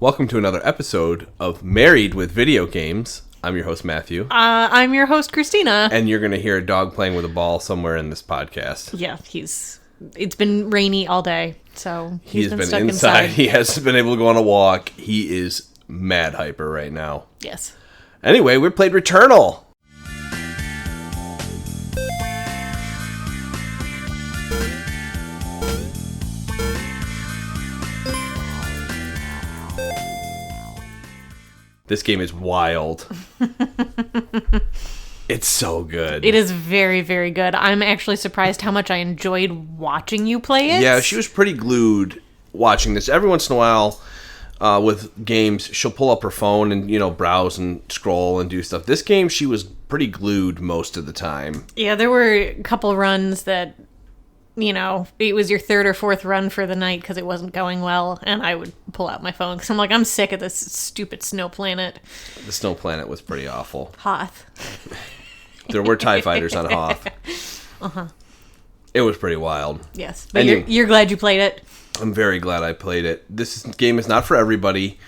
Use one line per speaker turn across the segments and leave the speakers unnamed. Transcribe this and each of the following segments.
Welcome to another episode of Married with Video Games. I'm your host, Matthew.
I'm your host, Christina.
And you're going to hear a dog playing with a ball somewhere in this podcast.
Yeah, it's been rainy all day, so he's been stuck inside.
He hasn't been able to go on a walk. He is mad hyper right now.
Yes.
Anyway, we played Returnal. This game is wild. It's so good.
It is very, very good. I'm actually surprised how much I enjoyed watching you play it.
Yeah, she was pretty glued watching this. Every once in a while, with games, she'll pull up her phone and, browse and scroll and do stuff. This game, she was pretty glued most of the time.
Yeah, there were a couple runs that, it was your third or fourth run for the night because it wasn't going well, and I would pull out my phone because I'm like, I'm sick of this stupid snow planet.
The snow planet was pretty awful.
Hoth.
There were TIE fighters on Hoth.
Uh-huh.
It was pretty wild.
Yes, but you're glad you played it.
I'm very glad I played it. This game is not for everybody,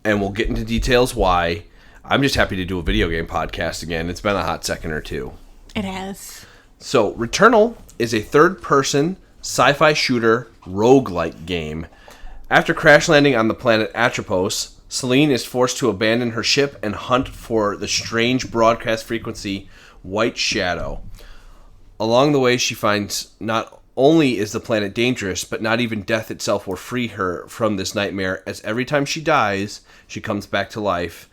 and we'll get into details why. I'm just happy to do a video game podcast again. It's been a hot second or two.
It has.
So, Returnal is a third-person sci-fi shooter roguelike game. After crash landing on the planet Atropos, Celine is forced to abandon her ship and hunt for the strange broadcast frequency White Shadow. Along the way, she finds not only is the planet dangerous, but not even death itself will free her from this nightmare, as every time she dies, she comes back to life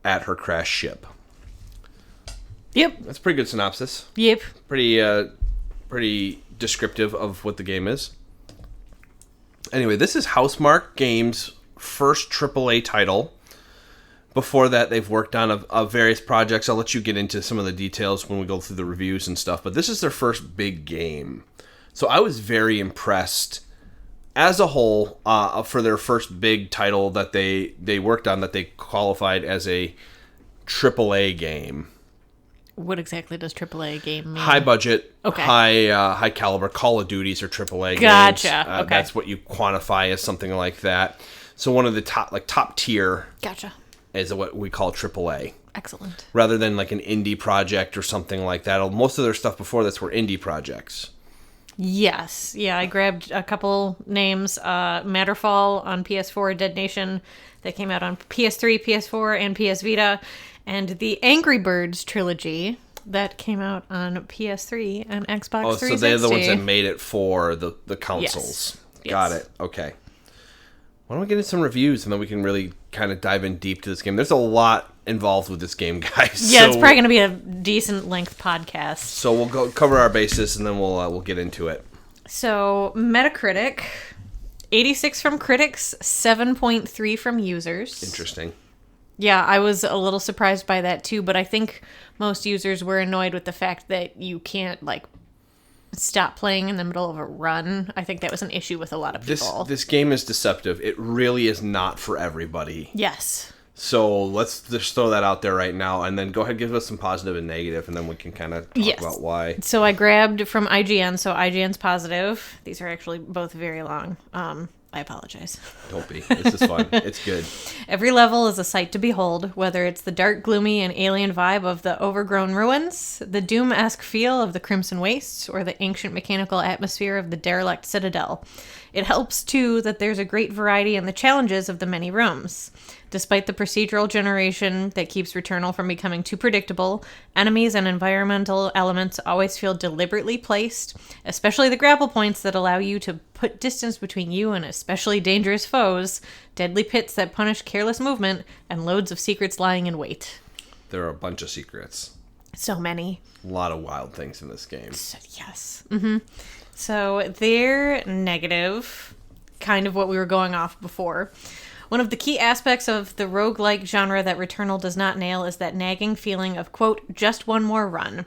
at her crashed ship.
Yep.
That's a pretty good synopsis.
Yep.
Pretty descriptive of what the game is. Anyway, this is Housemarque Games' first AAA title. Before that, they've worked on various projects. I'll let you get into some of the details when we go through the reviews and stuff. But this is their first big game. So I was very impressed as a whole for their first big title that they worked on, that they qualified as a AAA game.
What exactly does AAA game mean?
High budget,
okay.
High caliber. Call of Duties are AAA games.
Gotcha. Okay.
That's what you quantify as something like that. So one of the top tier.
Gotcha.
Is what we call AAA.
Excellent.
Rather than like an indie project or something like that. Most of their stuff before this were indie projects.
Yes. Yeah, I grabbed a couple names. Matterfall on PS4, Dead Nation, that came out on PS3, PS4, and PS Vita. And the Angry Birds trilogy that came out on PS3 and Xbox 360.
Oh, so they're the ones that made it for the consoles.
Yes.
Got it. Okay. Why don't we get into some reviews and then we can really kind of dive in deep to this game. There's a lot involved with this game, guys.
Yeah, it's probably going to be a decent length podcast.
So we'll go cover our basis and then we'll get into it.
So Metacritic, 86 from critics, 7.3 from users.
Interesting.
Yeah, I was a little surprised by that too, but I think most users were annoyed with the fact that you can't stop playing in the middle of a run. I think that was an issue with a lot of people.
This game is deceptive. It really is not for everybody.
Yes.
So let's just throw that out there right now, and then go ahead and give us some positive and negative, and then we can kind of talk about why.
So I grabbed from IGN, so IGN's positive. These are actually both very long. I apologize.
Don't be. This is fun. It's good.
Every level is a sight to behold, whether it's the dark, gloomy, and alien vibe of the overgrown ruins, the Doom-esque feel of the Crimson Wastes, or the ancient mechanical atmosphere of the derelict citadel. It helps, too, that there's a great variety in the challenges of the many rooms. Despite the procedural generation that keeps Returnal from becoming too predictable, enemies and environmental elements always feel deliberately placed, especially the grapple points that allow you to put distance between you and especially dangerous foes, deadly pits that punish careless movement, and loads of secrets lying in wait.
There are a bunch of secrets.
So many.
A lot of wild things in this game.
Yes. Mm-hmm. So they're negative, kind of what we were going off before. One of the key aspects of the roguelike genre that Returnal does not nail is that nagging feeling of, quote, just one more run.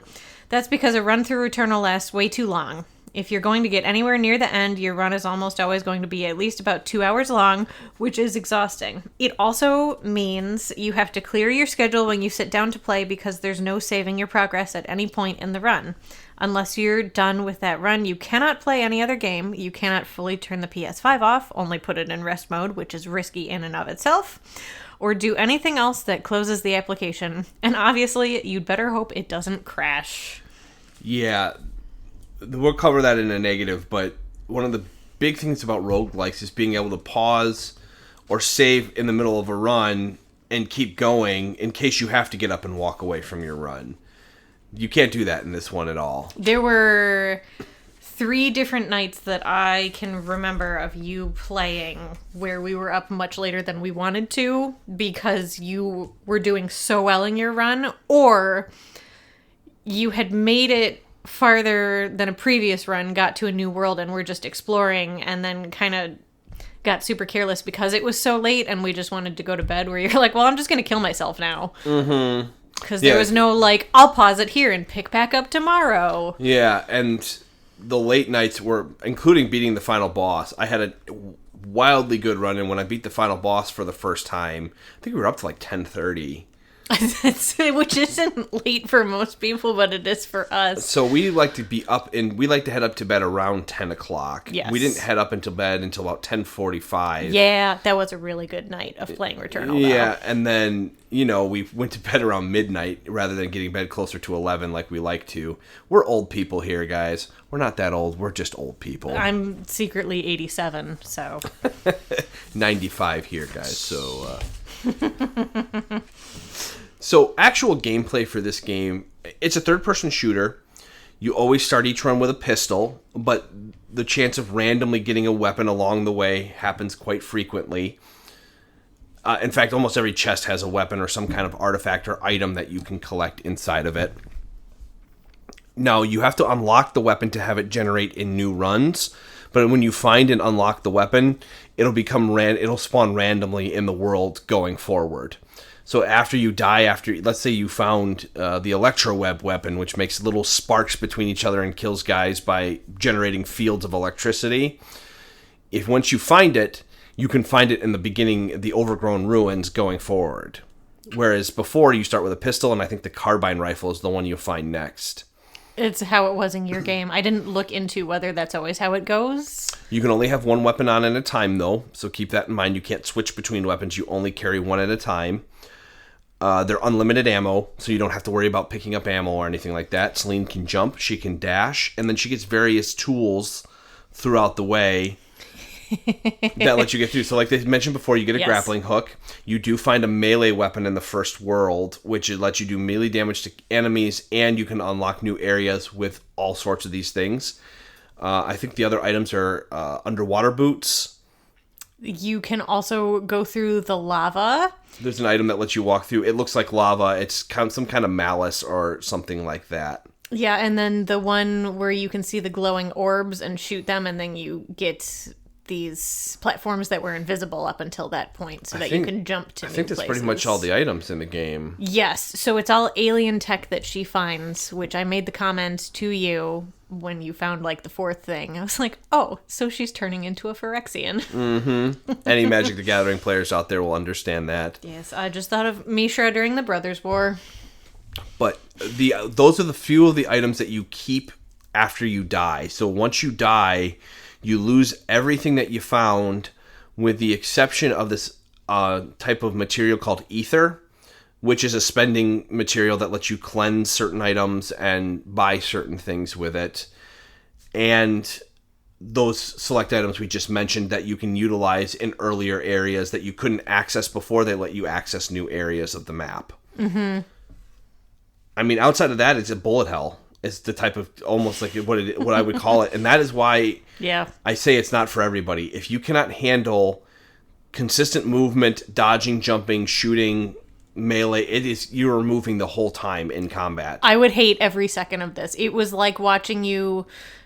That's because a run through Returnal lasts way too long. If you're going to get anywhere near the end, your run is almost always going to be at least about 2 hours long, which is exhausting. It also means you have to clear your schedule when you sit down to play because there's no saving your progress at any point in the run. Unless you're done with that run, you cannot play any other game. You cannot fully turn the PS5 off, only put it in rest mode, which is risky in and of itself, or do anything else that closes the application. And obviously, you'd better hope it doesn't crash.
Yeah, we'll cover that in a negative, but one of the big things about roguelikes is being able to pause or save in the middle of a run and keep going in case you have to get up and walk away from your run. You can't do that in this one at all.
There were 3 different nights that I can remember of you playing where we were up much later than we wanted to because you were doing so well in your run, or you had made it farther than a previous run, got to a new world, and were just exploring, and then kind of got super careless because it was so late and we just wanted to go to bed, where you're like, well, I'm just going to kill myself now. Mm-hmm. Because there was no, like, I'll pause it here and pick back up tomorrow.
Yeah, and the late nights were, including beating the final boss. I had a wildly good run, and when I beat the final boss for the first time, I think we were up to like 10:30.
Which isn't late for most people, but it is for us.
So we like to be up, and we like to head up to bed around 10 o'clock.
Yes.
We didn't head up into bed until about 10:45.
Yeah, that was a really good night of playing Returnal.
Yeah, and then, we went to bed around midnight rather than getting bed closer to 11 like we like to. We're old people here, guys. We're not that old. We're just old people.
I'm secretly 87, so.
95 here, guys, so... So, actual gameplay for this game, it's a third-person shooter. You always start each run with a pistol, but the chance of randomly getting a weapon along the way happens quite frequently. In fact, almost every chest has a weapon or some kind of artifact or item that you can collect inside of it. Now, you have to unlock the weapon to have it generate in new runs, but when you find and unlock the weapon, it'll spawn randomly in the world going forward. So after you die, let's say you found the electroweb weapon, which makes little sparks between each other and kills guys by generating fields of electricity. Once you find it, you can find it in the beginning, the overgrown ruins going forward. Whereas before, you start with a pistol, and I think the carbine rifle is the one you'll find next.
It's how it was in your game. I didn't look into whether that's always how it goes.
You can only have one weapon on at a time, though, so keep that in mind. You can't switch between weapons. You only carry one at a time. They're unlimited ammo, so you don't have to worry about picking up ammo or anything like that. Celine can jump, she can dash, and then she gets various tools throughout the way that let you get through. So like they mentioned before, you get a grappling hook. You do find a melee weapon in the first world, which lets you do melee damage to enemies, and you can unlock new areas with all sorts of these things. I think the other items are underwater boots.
You can also go through the lava.
There's an item that lets you walk through. It looks like lava. It's some kind of malice or something like that.
Yeah, and then the one where you can see the glowing orbs and shoot them, and then you get these platforms that were invisible up until that point, so you can jump to new places.
I think that's pretty much all the items in the game.
Yes, so it's all alien tech that she finds, which I made the comment to you when you found, like, the 4th thing. I was like, oh, so she's turning into a Phyrexian.
Mm-hmm. Any Magic the Gathering players out there will understand that.
Yes, I just thought of Mishra during the Brothers' War.
But those are the few of the items that you keep after you die. So once you die, you lose everything that you found, with the exception of this type of material called ether, which is a spending material that lets you cleanse certain items and buy certain things with it. And those select items we just mentioned that you can utilize in earlier areas that you couldn't access before. They let you access new areas of the map. Mm-hmm. I mean, outside of that, it's a bullet hell. It's the type of, almost like what I would call it. And that is why I say it's not for everybody. If you cannot handle consistent movement, dodging, jumping, shooting, melee, you're moving the whole time in combat.
I would hate every second of this. It was like watching you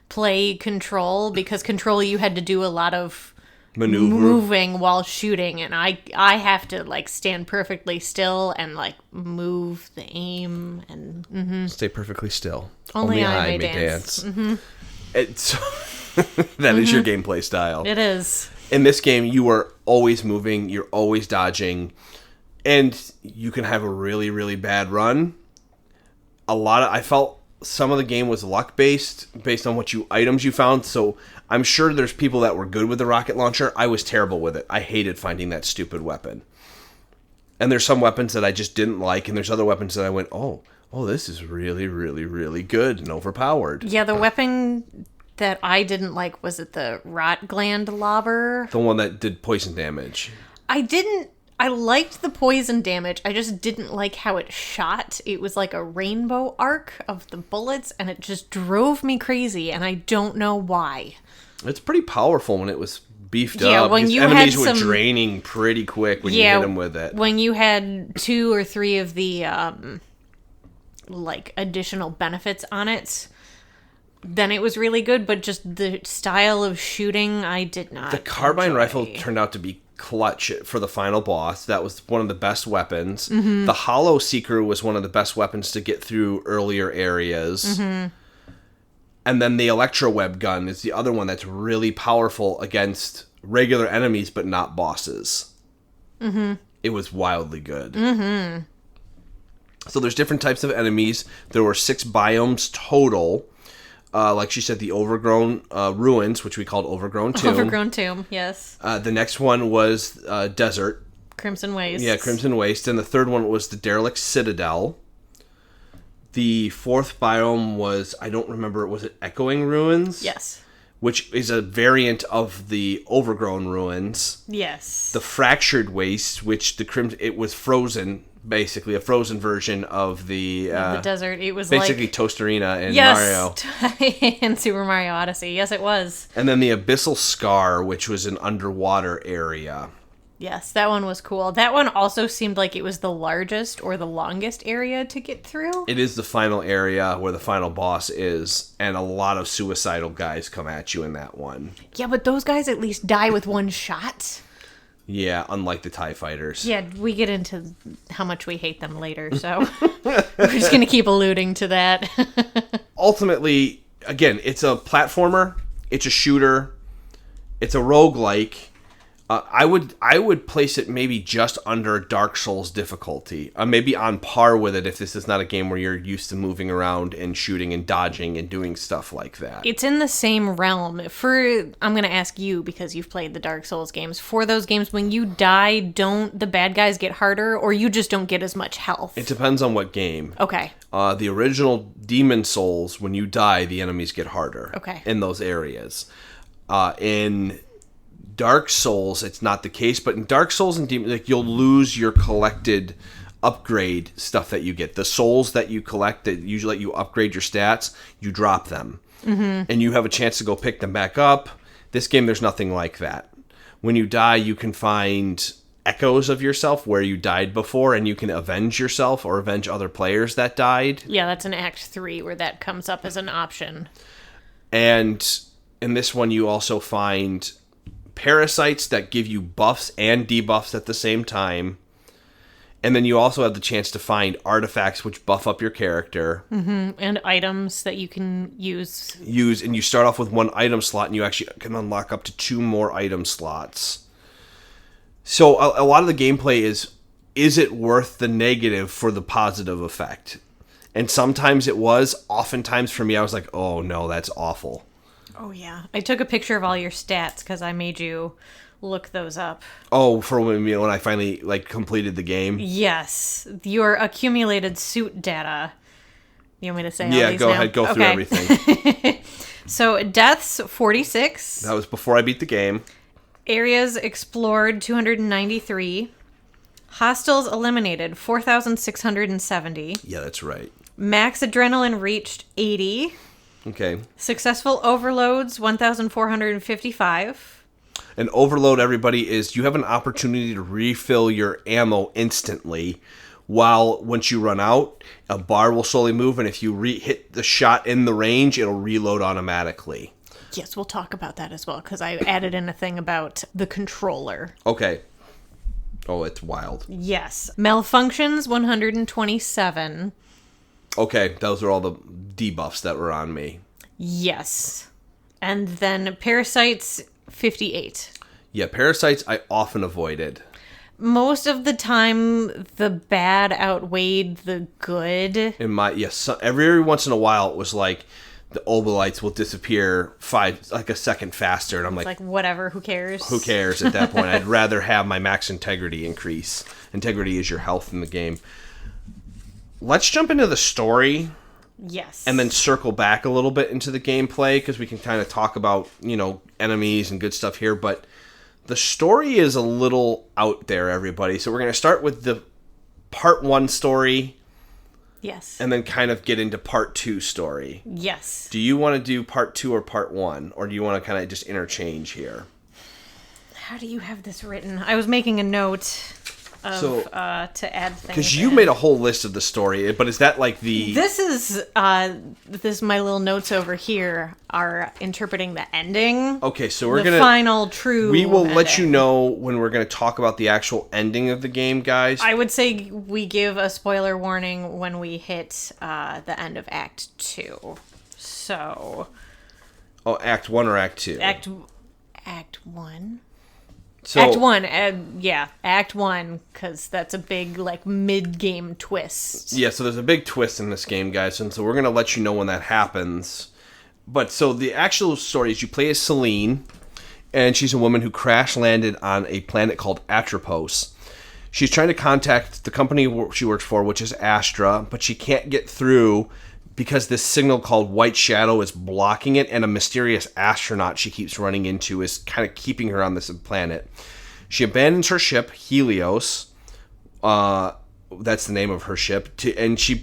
play Control, because Control you had to do a lot of moving while shooting, and I have to like stand perfectly still and like move the aim and
stay perfectly still.
Only I may dance. Mm-hmm.
It's that is your gameplay style.
It is.
In this game, you are always moving, you're always dodging, and you can have a really, really bad run. I felt some of the game was luck based on what items you found, so I'm sure there's people that were good with the rocket launcher. I was terrible with it. I hated finding that stupid weapon. And there's some weapons that I just didn't like, and there's other weapons that I went, oh, this is really, really, really good and overpowered.
Yeah, the weapon that I didn't like, was it the rot gland lobber?
The one that did poison damage.
I liked the poison damage. I just didn't like how it shot. It was like a rainbow arc of the bullets, and it just drove me crazy, and I don't know why.
It's pretty powerful when it was beefed
Yeah,
up.
when you
enemies
had
were draining pretty quick when you hit them with it.
When you had 2 or 3 of the like additional benefits on it, then it was really good, but just the style of shooting, I did not.
The carbine
enjoy.
rifle turned out to be clutch for the final boss. That was one of the best weapons. Mm-hmm. The Hollow Seeker was one of the best weapons to get through earlier areas. Mm-hmm. And then the Electroweb gun is the other one that's really powerful against regular enemies, but not bosses. Mm-hmm. It was wildly good. Mm-hmm. So there's different types of enemies. There were 6 biomes total. Like she said, the Overgrown Ruins, which we called Overgrown Tomb.
Overgrown Tomb, yes.
The next one was Desert.
Crimson Waste.
Yeah, Crimson Waste. And the third one was the Derelict Citadel. The fourth biome was, I don't remember, was it Echoing Ruins?
Yes.
Which is a variant of the Overgrown Ruins.
Yes.
The Fractured Waste, which it was frozen, basically a frozen version of the
desert. It was
basically
like
Tostarena in
Mario.
Mario.
In Super Mario Odyssey. Yes, it was.
And then the Abyssal Scar, which was an underwater area.
Yes, that one was cool. That one also seemed like it was the largest or the longest area to get through.
It is the final area where the final boss is, and a lot of suicidal guys come at you in that one.
Yeah, but those guys at least die with one shot.
Yeah, unlike the TIE fighters.
Yeah, we get into how much we hate them later, so we're just going to keep alluding to that.
Ultimately, again, it's a platformer, it's a shooter, it's a roguelike. I would place it maybe just under Dark Souls difficulty. Maybe on par with it if this is not a game where you're used to moving around and shooting and dodging and doing stuff like that.
It's in the same realm. I'm going to ask you, because you've played the Dark Souls games. For those games, when you die, don't the bad guys get harder, or you just don't get as much health?
It depends on what game.
Okay.
The original Demon Souls, when you die, the enemies get harder.
Okay.
In those areas. In Dark Souls, it's not the case, but in Dark Souls and Demon, you'll lose your collected upgrade stuff that you get. The souls that you collect that usually let you upgrade your stats, you drop them. Mm-hmm. And you have a chance to go pick them back up. This game, there's nothing like that. When you die, you can find echoes of yourself where you died before, and you can avenge yourself or avenge other players that died.
Yeah, that's in Act 3 where that comes up as an option.
And in this one, you also find parasites that give you buffs and debuffs at the same time. And then you also have the chance to find artifacts which buff up your character.
Mm-hmm. And items that you can use.
And you start off with 1 item slot, and you actually can unlock up to 2 more item slots. So a lot of the gameplay is it worth the negative for the positive effect? And sometimes it was. Oftentimes for me, I was like, oh no, that's awful.
Oh, yeah. I took a picture of all your stats because I made you look those up.
Oh, for when I finally completed the game?
Yes. Your accumulated suit data. You want me to say all
Yeah,
these
go
now?
ahead. Go through everything.
So, deaths, 46.
That was before I beat the game.
Areas explored, 293. Hostiles eliminated, 4,670.
Yeah, that's right.
Max adrenaline reached, 80.
Okay.
Successful overloads, 1,455.
An overload, everybody, is you have an opportunity to refill your ammo instantly. While once you run out, a bar will slowly move, and if you hit the shot in the range, it'll reload automatically.
Yes, we'll talk about that as well, because I added in a thing about the controller.
Okay. Oh, it's wild.
Yes. Malfunctions, 127.
Okay, those are all the debuffs that were on me.
Yes. And then Parasites, 58.
Yeah, Parasites I often avoided.
Most of the time, the bad outweighed the good.
Every once in a while, it was like the obolites will disappear a second faster, and I'm
Like, whatever, who cares?
Who cares at that point? I'd rather have my max integrity increase. Integrity is your health in the game. Let's jump into the story.
Yes.
And then circle back a little bit into the gameplay, because we can kind of talk about, enemies and good stuff here, but the story is a little out there, everybody. So we're going to start with the part 1 story.
Yes.
And then kind of get into part 2 story.
Yes.
Do you want to do part 2 or part 1? Or do you want to kind of just interchange here?
How do you have this written? I was making a note of to add things.
Because you made a whole list of the story, but is that like the...
This is my little notes over here are interpreting the ending.
Okay, so we're
the final true
We will
ending.
let you know when we're going to talk about the actual ending of the game, guys.
I would say we give a spoiler warning when we hit the end of Act 2. So...
Oh, Act 1 or Act 2?
Act 1?
So,
Act 1, Act 1, because that's a big, mid-game twist.
Yeah, so there's a big twist in this game, guys, and so we're going to let you know when that happens. But, so the actual story is you play as Celine, and she's a woman who crash-landed on a planet called Atropos. She's trying to contact the company she works for, which is Astra, but she can't get through because this signal called White Shadow is blocking it, and a mysterious astronaut she keeps running into is kind of keeping her on this planet. She abandons her ship, Helios. That's the name of her ship. And she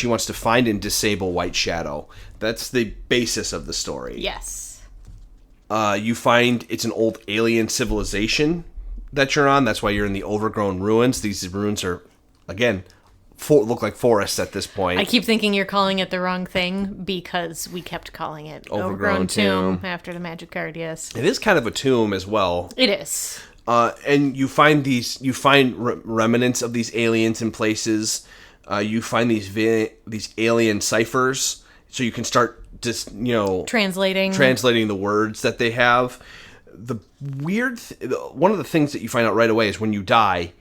wants to find and disable White Shadow. That's the basis of the story.
Yes.
You find it's an old alien civilization that you're on. That's why you're in the overgrown ruins. These ruins are, again... look like forests at this point.
I keep thinking you're calling it the wrong thing because we kept calling it
Overgrown Tomb
after the magic card. Yes,
it is kind of a tomb as well.
It is.
And you find remnants of these aliens in places. You find these alien ciphers, so you can start just translating the words that they have. The weird one of the things that you find out right away is when you die,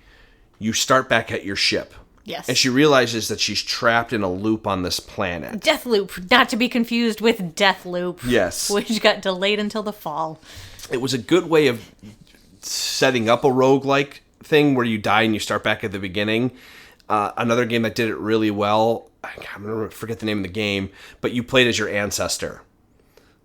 you start back at your ship.
Yes.
And she realizes that she's trapped in a loop on this planet.
Death Loop, not to be confused with Death Loop.
Yes.
Which got delayed until the fall. It
was a good way of setting up a roguelike thing where you die and you start back at the beginning. Another game that did it really well, I'm going to forget the name of the game, but you played as your ancestor.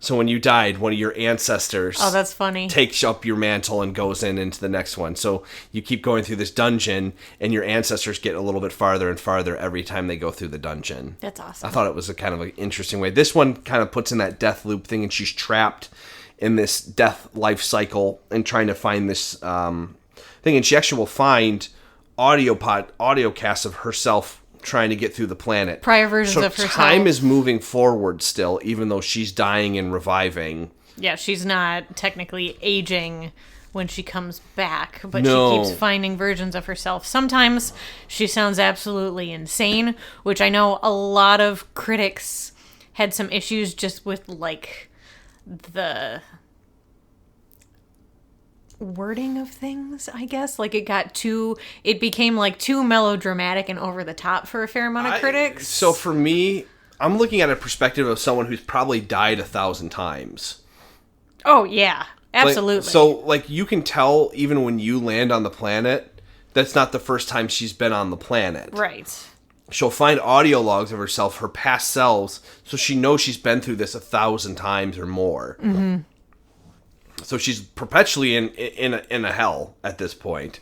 So when you died, one of your ancestors
that's funny.
Takes up your mantle and goes into the next one. So you keep going through this dungeon, and your ancestors get a little bit farther and farther every time they go through the dungeon.
That's awesome.
I thought it was a kind of an interesting way. This one kind of puts in that death loop thing, and she's trapped in this death life cycle and trying to find this thing. And she actually will find audio casts of herself trying to get through the planet.
Prior versions of herself.
Time is moving forward still, even though she's dying and reviving.
Yeah, she's not technically aging when she comes back, but
No.
she keeps finding versions of herself. Sometimes she sounds absolutely insane, which I know a lot of critics had some issues just with, the wording of things, I guess. It became too melodramatic and over the top for a fair amount of critics.
So for me, I'm looking at a perspective of someone who's probably died 1,000 times.
Oh yeah, absolutely.
You can tell even when you land on the planet, that's not the first time she's been on the planet.
Right.
She'll find audio logs of herself, her past selves, so she knows she's been through this 1,000 times or more.
Mm-hmm.
So she's perpetually in a hell at this point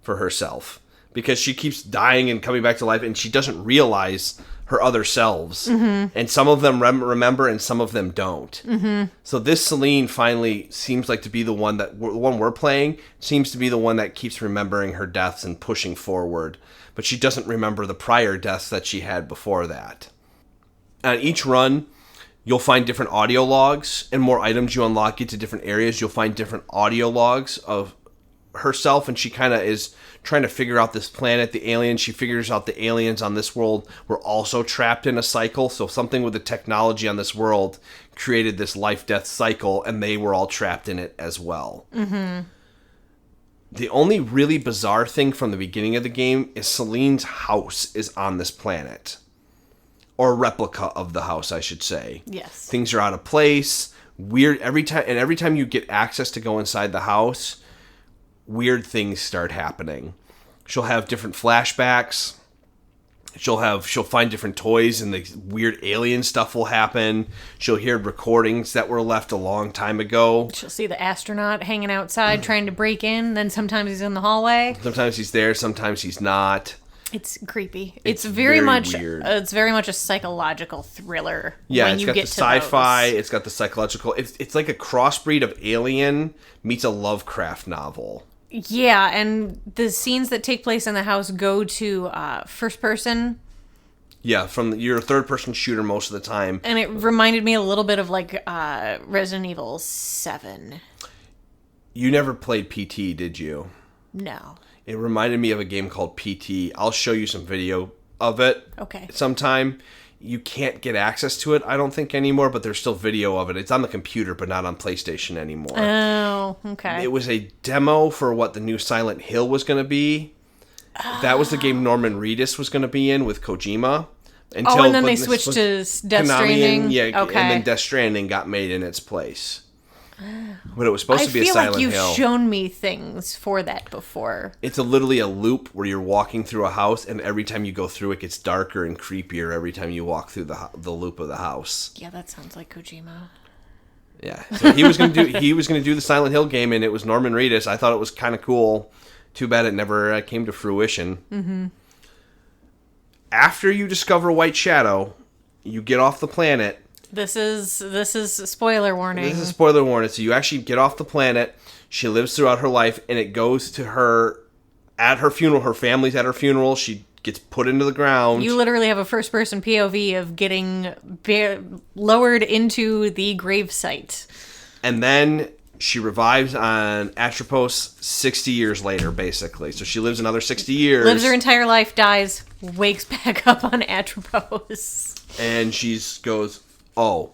for herself, because she keeps dying and coming back to life, and she doesn't realize her other selves. Mm-hmm. And some of them remember, and some of them don't. Mm-hmm. So this Celine finally seems like to be the one we're playing seems to be the one that keeps remembering her deaths and pushing forward, but she doesn't remember the prior deaths that she had before that. On each run, you'll find different audio logs, and more items you unlock into different areas. You'll find different audio logs of herself, and she kind of is trying to figure out this planet, the aliens. She figures out the aliens on this world were also trapped in a cycle. So something with the technology on this world created this life-death cycle, and they were all trapped in it as well. Mm-hmm. The only really bizarre thing from the beginning of the game is Celine's house is on this planet. Or a replica of the house, I should say.
Yes.
Things are out of place. Weird every time you get access to go inside the house, weird things start happening. She'll have different flashbacks. She'll find different toys, and the weird alien stuff will happen. She'll hear recordings that were left a long time ago.
She'll see the astronaut hanging outside trying to break in. Then sometimes he's in the hallway.
Sometimes he's there. Sometimes he's not.
It's creepy. It's very much weird. It's very much a psychological thriller.
Yeah,
when
it's
you
got
get
the
to
sci-fi.
those.
It's got the psychological. It's like a crossbreed of Alien meets a Lovecraft novel.
Yeah, and the scenes that take place in the house go to first person.
Yeah, you're a third-person shooter most of the time.
And it reminded me a little bit of like Resident Evil 7.
You never played PT, did you?
No.
It reminded me of a game called PT. I'll show you some video of it.
Okay.
Sometime. You can't get access to it, I don't think, anymore, but there's still video of it. It's on the computer, but not on PlayStation anymore.
Oh, okay.
It was a demo for what the new Silent Hill was going to be. That was the game Norman Reedus was going to be in with Kojima.
And then they switched to Death Stranding?
Yeah,
okay.
And then Death Stranding got made in its place. But it was supposed to be a Silent Hill.
I feel like you've shown me things for that before.
It's literally a loop where you're walking through a house, and every time you go through, it gets darker and creepier every time you walk through the loop of the house.
Yeah, that sounds like Kojima.
Yeah, so he was gonna do the Silent Hill game, and it was Norman Reedus. I thought it was kind of cool. Too bad it never came to fruition. Mm-hmm. After you discover White Shadow, you get off the planet.
This is a spoiler warning.
This is a spoiler warning. So you actually get off the planet. She lives throughout her life, and it goes to her at her funeral. Her family's at her funeral. She gets put into the ground.
You literally have a first-person POV of getting lowered into the gravesite.
And then she revives on Atropos 60 years later, basically. So she lives another 60 years.
Lives her entire life, dies, wakes back up on Atropos.
And she goes, oh,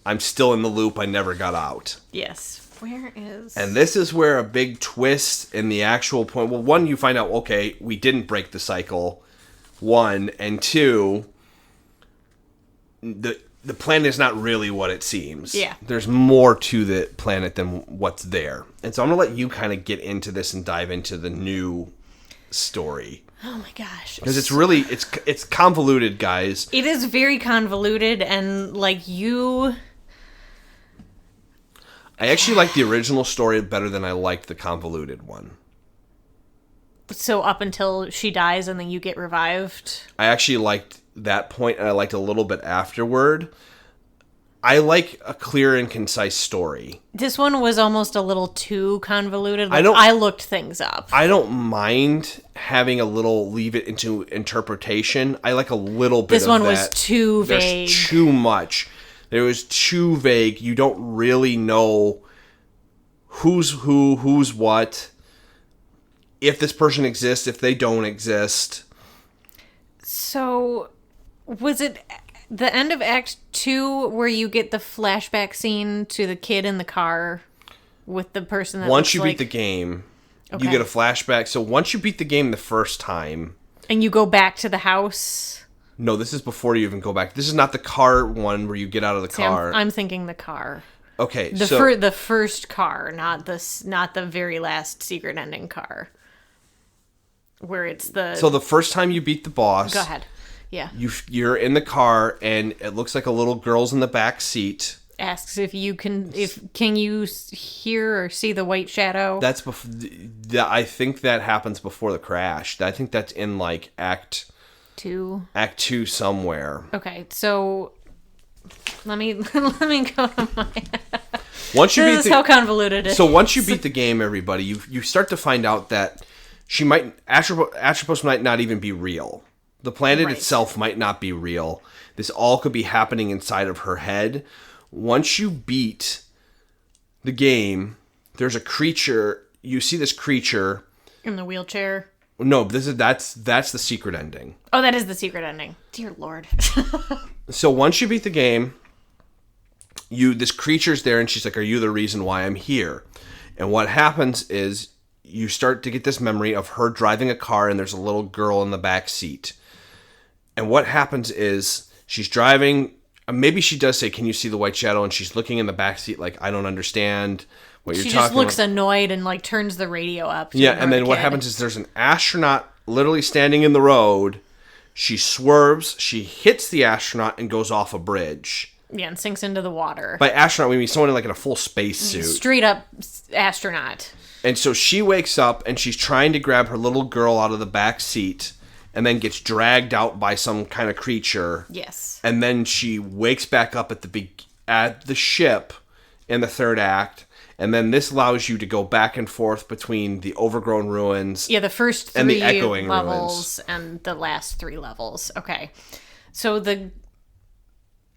I'm still in the loop. I never got out.
Yes. Where is...
And this is where a big twist in the actual point... Well, one, you find out, okay, we didn't break the cycle. One. And two, the planet is not really what it seems.
Yeah.
There's more to the planet than what's there. And so I'm going to let you kind of get into this and dive into the new story.
Oh my gosh.
Because it's really, it's convoluted, guys.
It is very convoluted, and like you...
I actually like the original story better than I liked the convoluted one.
So up until she dies and then you get revived?
I actually liked that point, and I liked a little bit afterward. I like a clear and concise story.
This one was almost a little too convoluted. Like, I looked things up.
I don't mind having a little leave it into interpretation. I like a little bit of that.
This one was too vague.
There's too much. There was too vague. You don't really know who's who, who's what, if this person exists, if they don't exist.
So, was it the end of Act 2 where you get the flashback scene to the kid in the car with the person that
once you beat the game, you get a flashback. So once you beat the game the first time...
And you go back to the house...
No, this is before you even go back. This is not the car one where you get out of the car.
I'm thinking the car.
Okay,
the first car, not the very last secret ending car. Where it's the...
So the first time you beat the boss...
Go ahead. Yeah.
You're in the car, and it looks like a little girl's in the back seat.
Asks if you can you hear or see the white shadow?
That's I think that happens before the crash. I think that's in like Act
2.
Act 2 somewhere.
Okay, so let me go to my...
Once you
this is how convoluted it is.
So once you beat the game, everybody, you start to find out that Atropos might not even be real. The planet itself might not be real. This all could be happening inside of her head. Once you beat the game, there's a creature. You see this creature
in the wheelchair.
No, that's the secret ending.
Oh, that is the secret ending. Dear Lord.
So once you beat the game, this creature's there, and she's like, "Are you the reason why I'm here?" And what happens is you start to get this memory of her driving a car, and there's a little girl in the back seat. And what happens is she's driving. Maybe she does say, "Can you see the white shadow?" And she's looking in the back seat like, "I don't understand what you're talking about."
She just looks annoyed and like turns the radio up.
Yeah, and then what happens is there's an astronaut literally standing in the road. She swerves, she hits the astronaut and goes off a bridge.
Yeah, and sinks into the water.
By astronaut, we mean someone like in a full spacesuit.
Straight up astronaut.
And so she wakes up and she's trying to grab her little girl out of the back seat and then gets dragged out by some kind of creature.
Yes.
And then she wakes back up at the ship in the third act. And then this allows you to go back and forth between the overgrown ruins.
Yeah, the first 3
and the echoing
levels
ruins.
And the last 3 levels. Okay. So the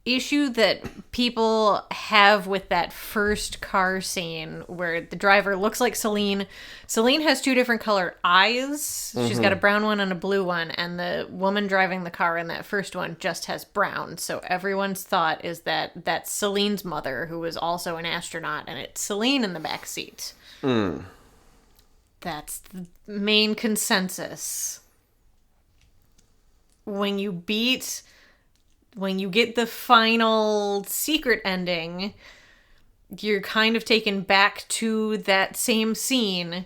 issue that people have with that first car scene where the driver looks like Celine. Celine has 2 different colored eyes. She's got a brown one and a blue one. And the woman driving the car in that first one just has brown. So everyone's thought is that that's Celine's mother, who is also an astronaut, and it's Celine in the back seat. That's the main consensus. When you get the final secret ending, you're kind of taken back to that same scene.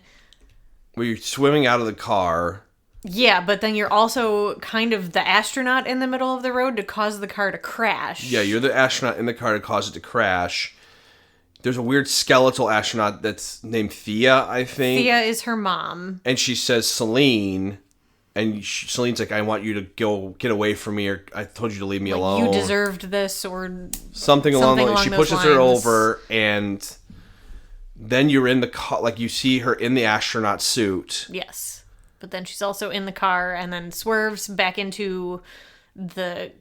Where you're swimming out of the car.
Yeah, but then you're also kind of the astronaut in the middle of the road to cause the car to crash.
Yeah, you're the astronaut in the car to cause it to crash. There's a weird skeletal astronaut that's named Thea, I think.
Thea is her mom.
And she says, Celine... And Celine's like, "I want you to go get away from me," or "I told you to leave me alone.
You deserved this," or
something along those lines. She pushes her
lines.
over, and then you're in the car. Like, you see her in the astronaut suit.
Yes. But then she's also in the car and then swerves back into the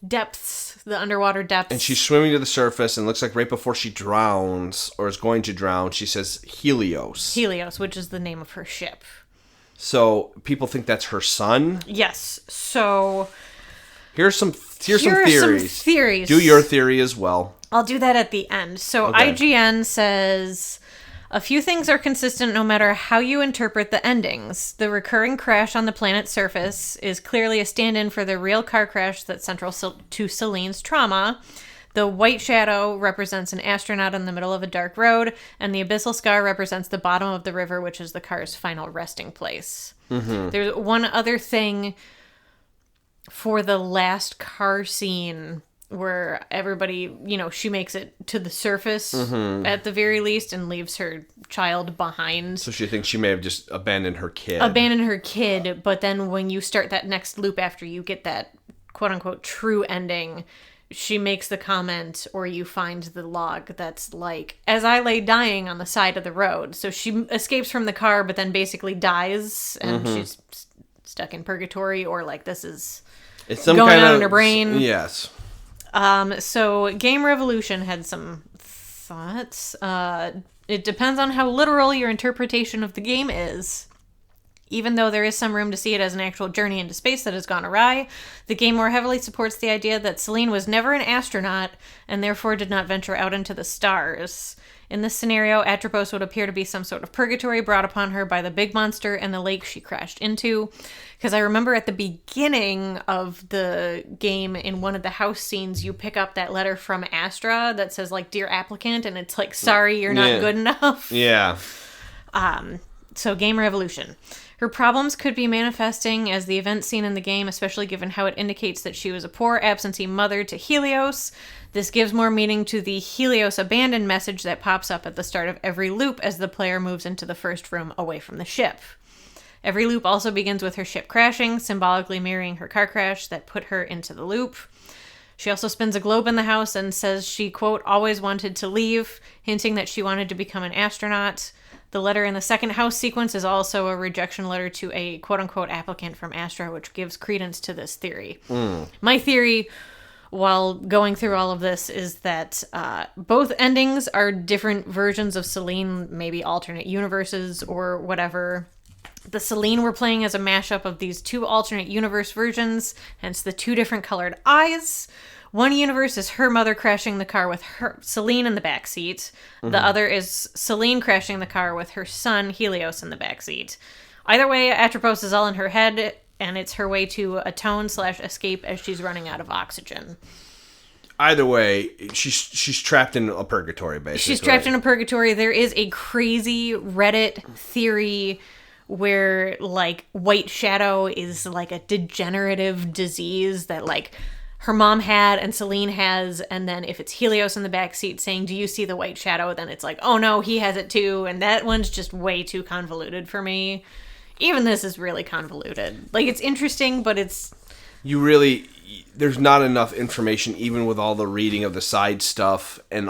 depths, the underwater depths.
And she's swimming to the surface, and looks like right before she drowns, or is going to drown, she says Helios.
Helios, which is the name of her ship.
So people think that's her son.
Yes. So
here's some theories.
Some theories.
Do your theory as well.
I'll do that at the end. So
Okay.
IGN says a few things are consistent no matter how you interpret the endings. The recurring crash on the planet's surface is clearly a stand-in for the real car crash that's central to Celine's trauma. The white shadow represents an astronaut in the middle of a dark road, and the abyssal scar represents the bottom of the river, which is the car's final resting place. Mm-hmm. There's one other thing for the last car scene where everybody, she makes it to the surface at the very least and leaves her child behind.
So she thinks she may have just abandoned her kid.
But then when you start that next loop after you get that quote-unquote true ending, she makes the comment, or you find the log that's like, "As I lay dying on the side of the road." So she escapes from the car, but then basically dies, and she's stuck in purgatory, or like this is
some
going
kind
on
of,
in her brain.
Yes.
So Game Revolution had some thoughts. It depends on how literal your interpretation of the game is. Even though there is some room to see it as an actual journey into space that has gone awry, the game more heavily supports the idea that Celine was never an astronaut and therefore did not venture out into the stars. In this scenario, Atropos would appear to be some sort of purgatory brought upon her by the big monster in the lake she crashed into. Because I remember at the beginning of the game, in one of the house scenes, you pick up that letter from Astra that says, like, "Dear applicant," and it's like, "Sorry, you're not good enough."
Yeah.
So Game Revolution. Her problems could be manifesting as the events seen in the game, especially given how it indicates that she was a poor absentee mother to Helios. This gives more meaning to the Helios abandoned message that pops up at the start of every loop as the player moves into the first room away from the ship. Every loop also begins with her ship crashing, symbolically mirroring her car crash that put her into the loop. She also spins a globe in the house and says she, quote, "always wanted to leave," hinting that she wanted to become an astronaut. The letter in the second house sequence is also a rejection letter to a quote-unquote applicant from Astra, which gives credence to this theory. My theory, while going through all of this, is that both endings are different versions of Celine, maybe alternate universes or whatever. The Celine we're playing is a mashup of these 2 alternate universe versions, hence the 2 different colored eyes. One universe is her mother crashing the car with Celine in the backseat. The other is Celine crashing the car with her son, Helios, in the backseat. Either way, Atropos is all in her head, and it's her way to atone/escape as she's running out of oxygen.
Either way, she's trapped in a purgatory, basically.
She's trapped in a purgatory. There is a crazy Reddit theory where, like, white shadow is, like, a degenerative disease that, like, her mom had and Celine has, and then if it's Helios in the backseat saying, do you see the white shadow, then it's like, oh no, he has it too, and that one's just way too convoluted for me. Even this is really convoluted. Like, it's interesting, but it's...
There's not enough information, even with all the reading of the side stuff, and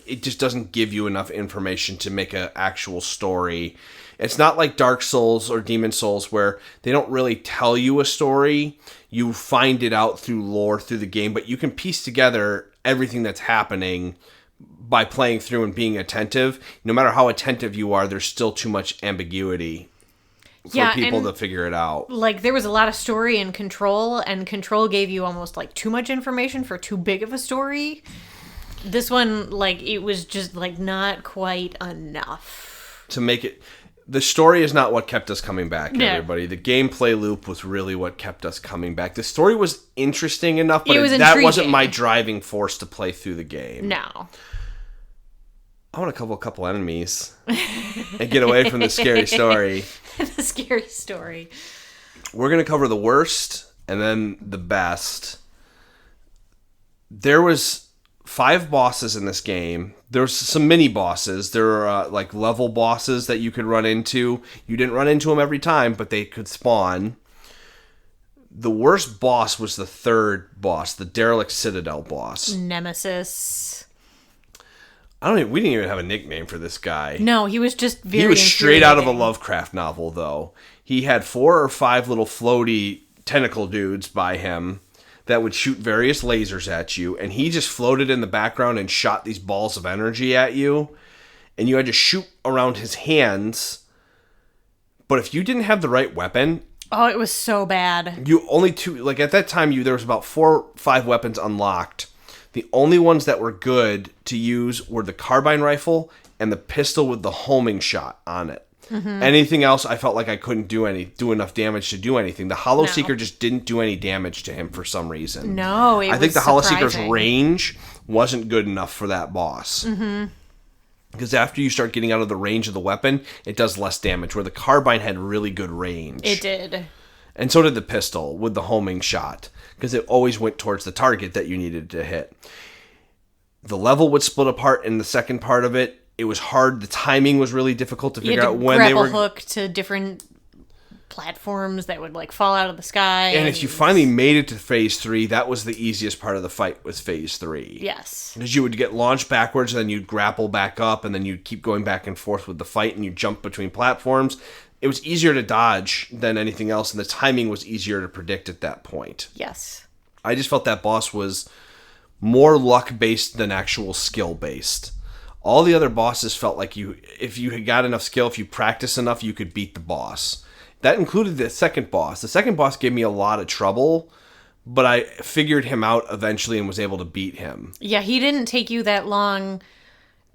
it just doesn't give you enough information to make an actual story. It's not like Dark Souls or Demon Souls where they don't really tell you a story. You find it out through lore, through the game, but you can piece together everything that's happening by playing through and being attentive. No matter how attentive you are, there's still too much ambiguity for people to figure it out.
Like, there was a lot of story in Control, and Control gave you almost, like, too much information for too big of a story. This one, like, it was just, like, not quite enough.
To make it... The story is not what kept us coming back, everybody. The gameplay loop was really what kept us coming back. The story was interesting enough, but that wasn't my driving force to play through the game.
No.
I want to kill a couple enemies and get away from the scary story.
The scary story.
We're going to cover the worst and then the best. There was 5 bosses in this game. There's some mini bosses. There are like level bosses that you could run into. You didn't run into them every time, but they could spawn. The worst boss was the 3rd boss, the Derelict Citadel boss.
Nemesis.
We didn't even have a nickname for this guy.
No, he was just very
He was straight out of a Lovecraft novel, though. He had 4 or 5 little floaty tentacle dudes by him that would shoot various lasers at you, and he just floated in the background and shot these balls of energy at you, and you had to shoot around his hands. But if you didn't have the right weapon...
Oh, it was so bad.
You only 2... Like, at that time, there was about 4 or 5 weapons unlocked. The only ones that were good to use were the carbine rifle and the pistol with the homing shot on it. Mm-hmm. Anything else, I felt like I couldn't do enough damage to do anything. The Hollow Seeker just didn't do any damage to him for some reason.
No,
I think the Hollow Seeker's range wasn't good enough for that boss. Mm-hmm. Because after you start getting out of the range of the weapon, it does less damage, where the carbine had really good range.
It did.
And so did the pistol with the homing shot, because it always went towards the target that you needed to hit. The level would split apart in the second part of it. It was hard. The timing was really difficult to figure out when they were...
grapple hook to different platforms that would, like, fall out of the sky.
And if you finally made it to Phase 3, that was the easiest part of the fight, was Phase 3.
Yes.
Because you would get launched backwards, and then you'd grapple back up, and then you'd keep going back and forth with the fight, and you'd jump between platforms. It was easier to dodge than anything else, and the timing was easier to predict at that point.
Yes.
I just felt that boss was more luck-based than actual skill-based. All the other bosses felt like if you had got enough skill, if you practiced enough, you could beat the boss. That included the second boss. The second boss gave me a lot of trouble, but I figured him out eventually and was able to beat him.
Yeah, he didn't take you that long.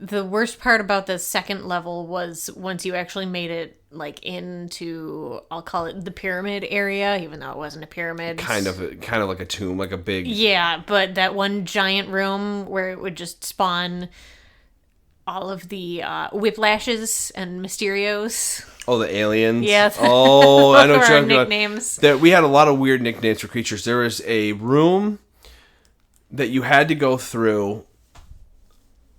The worst part about the second level was once you actually made it, like, into, I'll call it the pyramid area, even though it wasn't a pyramid.
Kind of like a tomb, like a big...
Yeah, but that one giant room where it would just spawn all of the Whiplashes and Mysterios.
Oh, the aliens?
Yeah.
Oh, I know what you're talking about.
Nicknames.
We had a lot of weird nicknames for creatures. There was a room that you had to go through.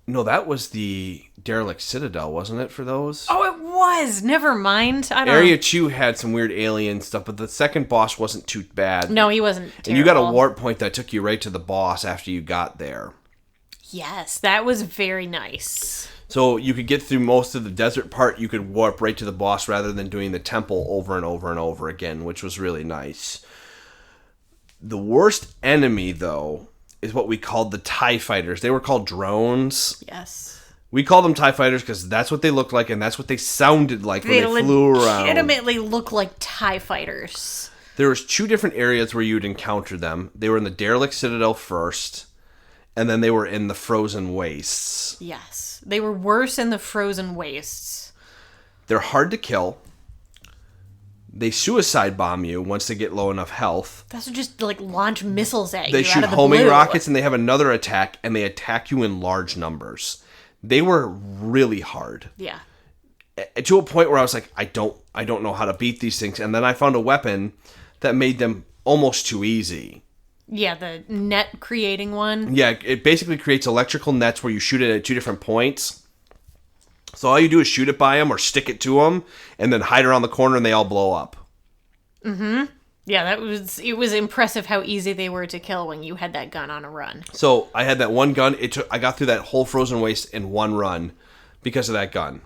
No, that was the Derelict Citadel, wasn't it, for those?
Oh, it was. Never mind.
Area 2 had some weird alien stuff, but the second boss wasn't too bad.
No, he wasn't terrible.
And you got a warp point that took you right to the boss after you got there.
Yes, that was very nice.
So you could get through most of the desert part. You could warp right to the boss rather than doing the temple over and over and over again, which was really nice. The worst enemy, though, is what we called the TIE Fighters. They were called drones.
Yes.
We call them TIE Fighters because that's what they looked like and that's what they sounded like when they flew around.
They legitimately look like TIE Fighters.
There was 2 different areas where you would encounter them. They were in the Derelict Citadel first, And then they were in the frozen wastes.
Yes. They were worse in the frozen wastes.
They're hard to kill. They suicide bomb you once they get low enough health.
That's just like launch missiles at you.
They
out
shoot
of the
homing
blue.
rockets, and they have another attack, and they attack you in large numbers. They were really hard.
Yeah.
To a point where I was like, I don't know how to beat these things. And then I found a weapon that made them almost too easy.
Yeah, the net creating one.
Yeah, it basically creates electrical nets where you shoot it at 2 different points. So all you do is shoot it by them or stick it to them, and then hide around the corner, and they all blow up.
Mm-hmm. Yeah, it was impressive how easy they were to kill when you had that gun on a run.
So I had that one gun. I got through that whole frozen waste in one run because of that gun.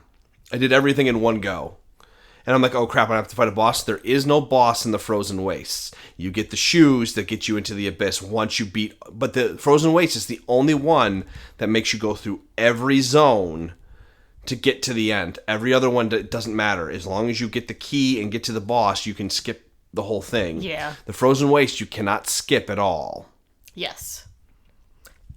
I did everything in one go. And I'm like, oh crap, I have to fight a boss. There is no boss in the frozen wastes. You get the shoes that get you into the abyss once you beat... But the frozen waste is the only one that makes you go through every zone to get to the end. Every other one doesn't matter. As long as you get the key and get to the boss, you can skip the whole thing.
Yeah.
The frozen waste, you cannot skip at all.
Yes.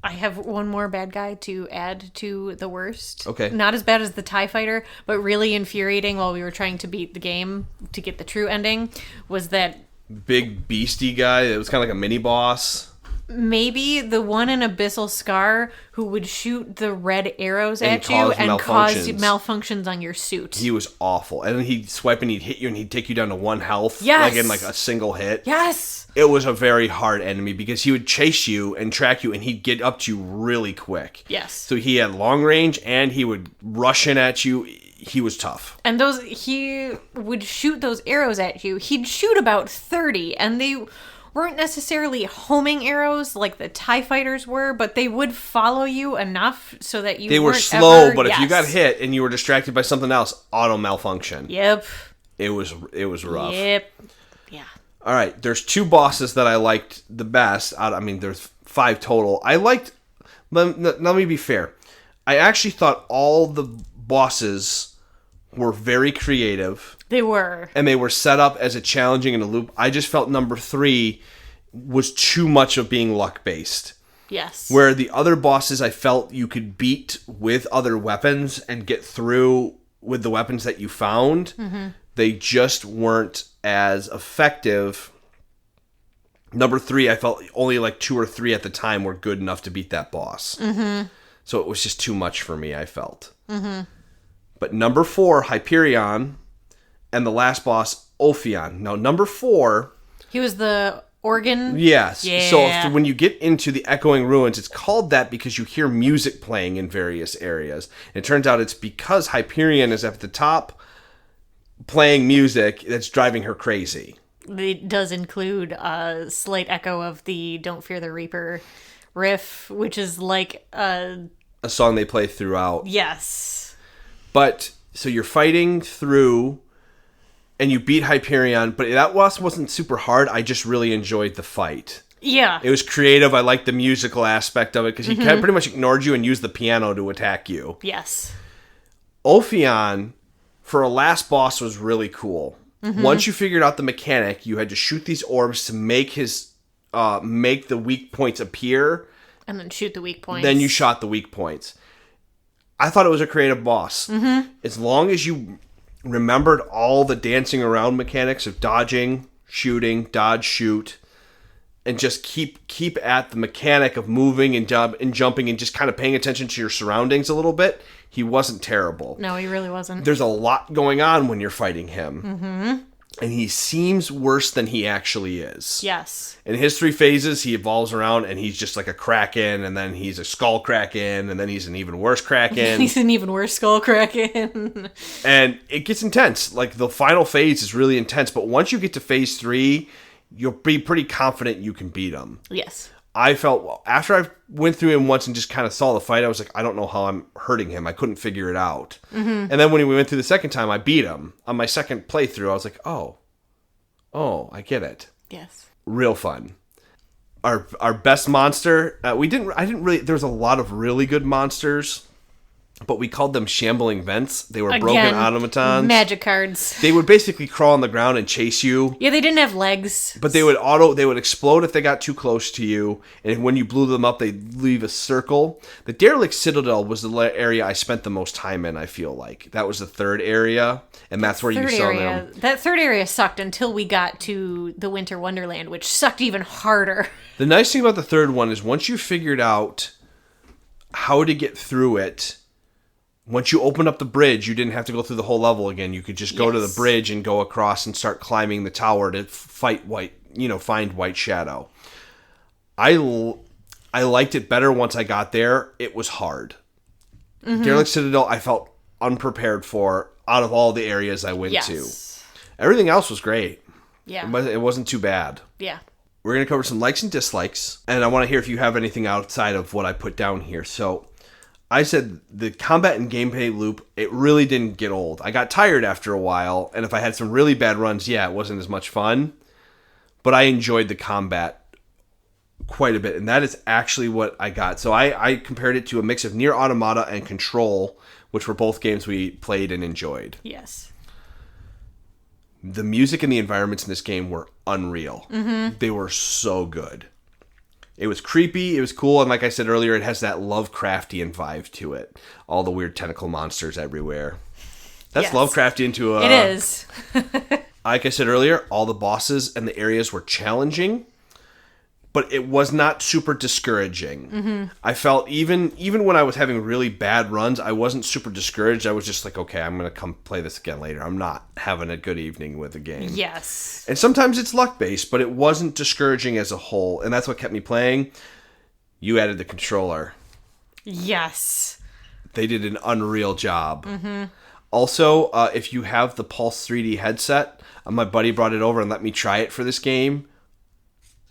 I have one more bad guy to add to the worst.
Okay.
Not as bad as the TIE fighter, but really infuriating while we were trying to beat the game to get the true ending, was that
Big beastie guy. It was kind of like a mini boss.
maybe the one in Abyssal Scar who would shoot the red arrows
And
at you
cause
and cause
malfunctions.
malfunctions on your suit.
He was awful. And then he'd swipe and he'd hit you and he'd take you down to 1 health.
Yes.
Like in like a single hit.
Yes!
It was a very hard enemy because he would chase you and track you and he'd get up to you really quick.
Yes.
So he had long range and he would rush in at you. He was tough.
And he would shoot those arrows at you. He'd shoot about 30, and they weren't necessarily homing arrows like the TIE fighters were, but they would follow you enough so that you
They were
weren't
slow,
ever,
but if you got
yes.
hit and you were distracted by something else, auto malfunction.
Yep.
It was rough.
Yep. Yeah.
All right, there's 2 bosses that I liked the best. There's 5 total. Let me be fair. I actually thought all the bosses were very creative.
They were.
And they were set up as a challenging in a loop. I just felt number 3 was too much of being luck-based.
Yes.
Where the other bosses I felt you could beat with other weapons and get through with the weapons that you found. Mm-hmm. They just weren't as effective. Number 3, I felt only like 2 or 3 at the time were good enough to beat that boss. Mm-hmm. So it was just too much for me, I felt. Mm-hmm. But number 4, Hyperion, and the last boss, Ophion. Now, number 4...
He was the organ?
Yes.
Yeah.
So when you get into the Echoing Ruins, it's called that because you hear music playing in various areas. And it turns out it's because Hyperion is at the top playing music that's driving her crazy.
It does include a slight echo of the Don't Fear the Reaper riff, which is like
A song they play throughout.
Yes.
But, so you're fighting through, and you beat Hyperion, but that wasn't super hard. I just really enjoyed the fight.
Yeah.
It was creative. I liked the musical aspect of it, because he pretty much ignored you and used the piano to attack you.
Yes.
Ophion, for a last boss, was really cool. Mm-hmm. Once you figured out the mechanic, you had to shoot these orbs to make make the weak points appear.
And then shoot the weak points.
Then you shot the weak points. I thought it was a creative boss. Mm-hmm. As long as you remembered all the dancing around mechanics of dodging, shooting, dodge, shoot, and just keep at the mechanic of moving and jumping and just kind of paying attention to your surroundings a little bit, he wasn't terrible.
No, he really wasn't.
There's a lot going on when you're fighting him. Mm-hmm. And he seems worse than he actually is.
Yes.
In his 3 phases, he evolves around, and he's just like a Kraken, and then he's a Skull Kraken, and then he's an even worse Kraken.
He's an even worse Skull Kraken.
And it gets intense. Like, the final phase is really intense, but once you get to phase 3, you'll be pretty confident you can beat him.
Yes.
I felt, after I went through him once and just kind of saw the fight, I was like, I don't know how I'm hurting him. I couldn't figure it out. Mm-hmm. And then when we went through the second time, I beat him. On my second playthrough, I was like, oh, I get it.
Yes.
Real fun. Our best monster, I didn't really, there was a lot of really good monsters. but we called them shambling vents. They were
Again,
broken automatons.
Magic cards.
They would basically crawl on the ground and chase you.
Yeah, they didn't have legs.
But they would explode if they got too close to you, and when you blew them up, they'd leave a circle. The Derelict Citadel was the area I spent the most time in, I feel like. That was the third area, and that's where you saw them.
That third area sucked until we got to the Winter Wonderland, which sucked even harder.
The nice thing about the third one is once you figured out how to get through it, once you opened up the bridge, you didn't have to go through the whole level again. You could just go to the bridge and go across and start climbing the tower to find White Shadow. I liked it better once I got there. It was hard. Derelict Citadel, I felt unprepared for out of all the areas I went to. Everything else was great.
Yeah.
It wasn't too bad.
Yeah.
We're going to cover some likes and dislikes, and I want to hear if you have anything outside of what I put down here. So I said the combat and gameplay loop, it really didn't get old. I got tired after a while, and if I had some really bad runs, it wasn't as much fun. But I enjoyed the combat quite a bit, and that is actually what I got. So I compared it to a mix of Nier Automata and Control, which were both games we played and enjoyed.
Yes.
The music and the environments in this game were unreal. They were so good. It was creepy, it was cool, and like I said earlier, it has that Lovecraftian vibe to it. All the weird tentacle monsters everywhere. That's Lovecraftian to
It is.
Like I said earlier, all the bosses and the areas were challenging, but it was not super discouraging. I felt even when I was having really bad runs, I wasn't super discouraged. I was just like, okay, I'm going to come play this again later. I'm not having a good evening with the game.
Yes.
And sometimes it's luck-based, but it wasn't discouraging as a whole, and that's what kept me playing. You added the controller.
Yes.
They did an unreal job. Also, if you have the Pulse 3D headset, my buddy brought it over and let me try it for this game.